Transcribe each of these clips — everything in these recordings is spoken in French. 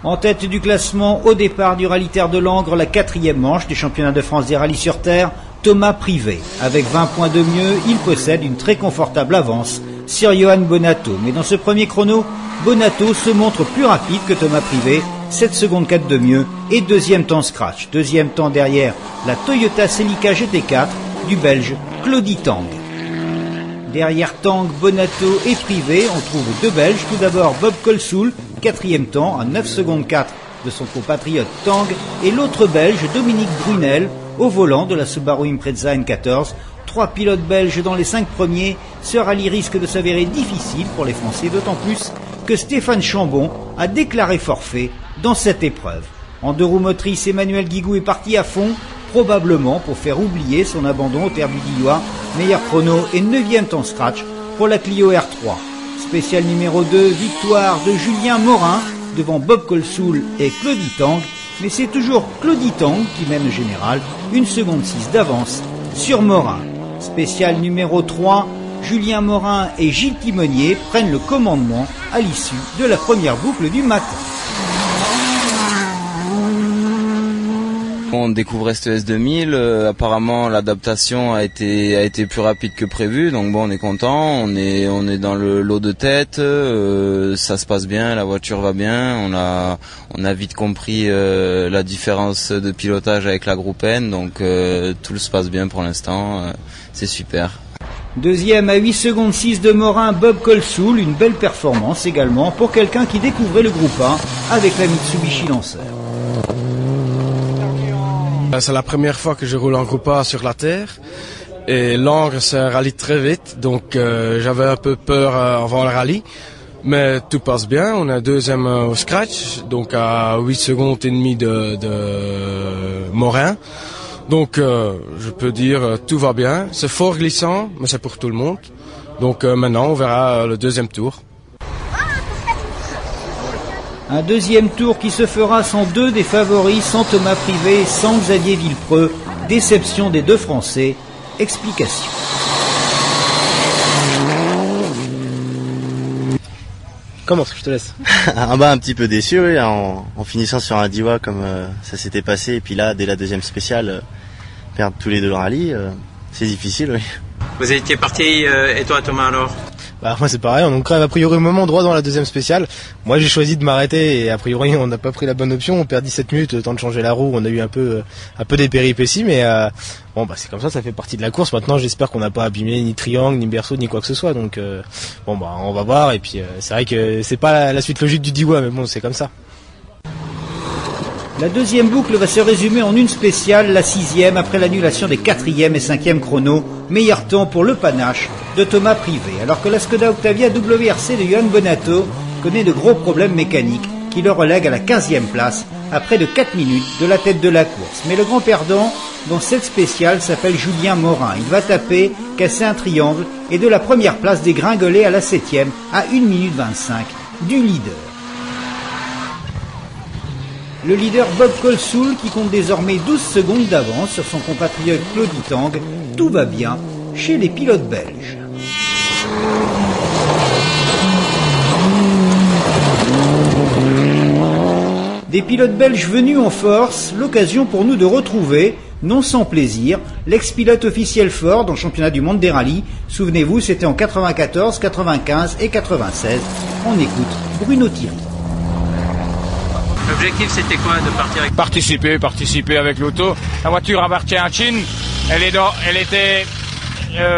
En tête du classement, au départ du rallye Terre de Langres, la 4e manche du championnat de France des rallyes sur terre, Thomas Privé. Avec 20 points de mieux, il possède une très confortable avance sur Johan Bonato. Mais dans ce premier chrono, Bonato se montre plus rapide que Thomas Privé, 7 secondes 4 de mieux et deuxième temps scratch. Deuxième temps derrière la Toyota Celica GT4 du Belge Claudie Tang. Derrière Tang, Bonato et Privé, on trouve deux Belges. Tout d'abord Bob Colsoul, 4e temps à 9 secondes 4 de son compatriote Tang, et l'autre Belge Dominique Brunel au volant de la Subaru Impreza N14. 3 pilotes belges dans les 5 premiers. Ce rallye risque de s'avérer difficile pour les Français, d'autant plus que Stéphane Chambon a déclaré forfait dans cette épreuve. En deux roues motrices, Emmanuel Guigou est parti à fond, probablement pour faire oublier son abandon au Terre du Diois. Meilleur chrono et 9e temps scratch pour la Clio R3. Spécial numéro 2, victoire de Julien Morin devant Bob Colsoul et Claudie Tang. Mais c'est toujours Claudie Tang qui mène le général, 1 seconde 6 d'avance sur Morin. Spécial numéro 3, Julien Morin et Gilles Timonier prennent le commandement à l'issue de la première boucle du matin. On découvrait ce S2000, apparemment l'adaptation a été plus rapide que prévu, donc bon, on est content, on est dans le lot de tête, ça se passe bien, la voiture va bien, on a vite compris la différence de pilotage avec la Groupe N, donc tout se passe bien pour l'instant, c'est super. Deuxième à 8 secondes 6 de Morin, Bob Colsoul, une belle performance également pour quelqu'un qui découvrait le groupe A avec la Mitsubishi Lancer. C'est la première fois que je roule en groupe A sur la terre et Langres c'est rallye très vite, donc j'avais un peu peur avant le rallye, mais tout passe bien. On est deuxième au scratch, donc à 8 secondes et demie de Morin. Donc je peux dire tout va bien, c'est fort glissant, mais c'est pour tout le monde. Donc maintenant on verra le deuxième tour. Un deuxième tour qui se fera sans deux des favoris, sans Thomas Privé, sans Xavier Villepreux. Déception des deux Français. Explication. Commence, je te laisse. Un petit peu déçu, oui, en finissant sur un Diois comme ça s'était passé. Et puis là, dès la deuxième spéciale, perdre tous les deux le rallye, c'est difficile, oui. Vous étiez parti, et toi Thomas alors? Moi c'est pareil, on crève a priori au moment droit dans la deuxième spéciale. Moi j'ai choisi de m'arrêter et a priori on n'a pas pris la bonne option, on perd 17 minutes, le temps de changer la roue, on a eu un peu des péripéties, mais c'est comme ça fait partie de la course. Maintenant j'espère qu'on n'a pas abîmé ni triangle, ni berceau, ni quoi que ce soit, donc on va voir, et puis c'est vrai que c'est pas la suite logique du Diois, mais bon c'est comme ça. La deuxième boucle va se résumer en une spéciale, la 6e, après l'annulation des 4e et 5e chronos. Meilleur temps pour le panache de Thomas Privé, alors que la Skoda Octavia WRC de Johan Bonato connaît de gros problèmes mécaniques qui le relèguent à la 15e place à près de 4 minutes de la tête de la course. Mais le grand perdant dans cette spéciale s'appelle Julien Morin. Il va taper, casser un triangle et de la première place dégringoler à la 7e à 1 minute 25 du leader. Le leader Bob Colsoul qui compte désormais 12 secondes d'avance sur son compatriote Claudie Tang. Tout va bien chez les pilotes belges. Des pilotes belges venus en force, l'occasion pour nous de retrouver, non sans plaisir, l'ex-pilote officiel Ford dans le championnat du monde des rallyes. Souvenez-vous, c'était en 94, 95 et 96. On écoute Bruno Thierry. L'objectif c'était quoi de partir avec... Participer avec l'auto. La voiture appartient à Chin.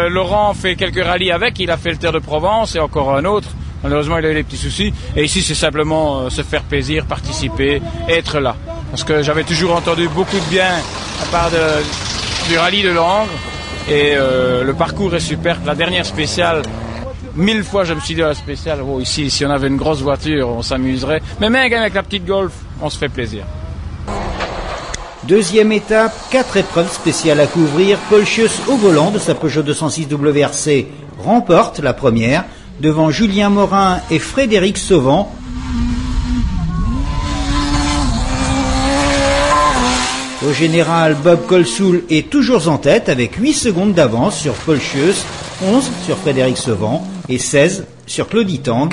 Laurent fait quelques rallyes avec, il a fait le Terre de Provence et encore un autre. Malheureusement il a eu des petits soucis. Et ici c'est simplement se faire plaisir, participer, être là. Parce que j'avais toujours entendu beaucoup de bien à part du rallye de Langres. Et le parcours est super. La dernière spéciale, 1000 fois je me suis dit à la spéciale, ici si on avait une grosse voiture on s'amuserait, mais même avec la petite Golf on se fait plaisir. Deuxième étape, 4 épreuves spéciales à couvrir. Paul Schieuss au volant de sa Peugeot 206 WRC remporte la première devant Julien Morin et Frédéric Sauvan. Au général, Bob Colsoul est toujours en tête avec 8 secondes d'avance sur Paul Schieuss, 11 sur Frédéric Sauvan et 16 sur Claudie Tang.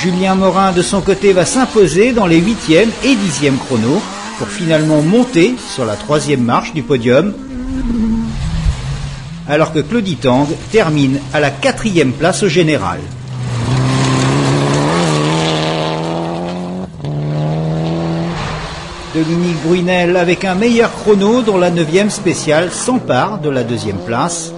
Julien Morin de son côté va s'imposer dans les 8e et 10e chronos pour finalement monter sur la 3e marche du podium, alors que Claudie Tang termine à la 4e place au général. Dominique Brunel avec un meilleur chrono dont la 9e spéciale s'empare de la 2e place.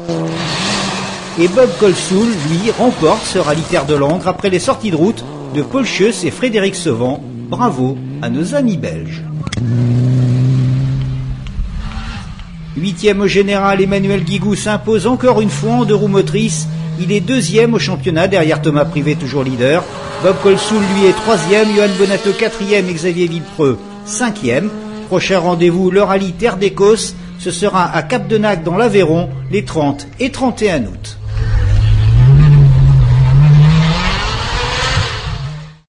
Et Bob Colsoul, lui, remporte ce rallye Terre de Langres après les sorties de route de Paul Schieuss et Frédéric Sevant. Bravo à nos amis belges. 8e au général, Emmanuel Guigou s'impose encore une fois en 2 roues motrices. Il est 2e au championnat derrière Thomas Privé, toujours leader. Bob Colsoul, lui, est 3e. Johan Bonato, 4e. Xavier Villepreux, 5e. Prochain rendez-vous, le rallye Terre d'Écosse. Ce sera à Cap-de-Nac dans l'Aveyron les 30 et 31 août.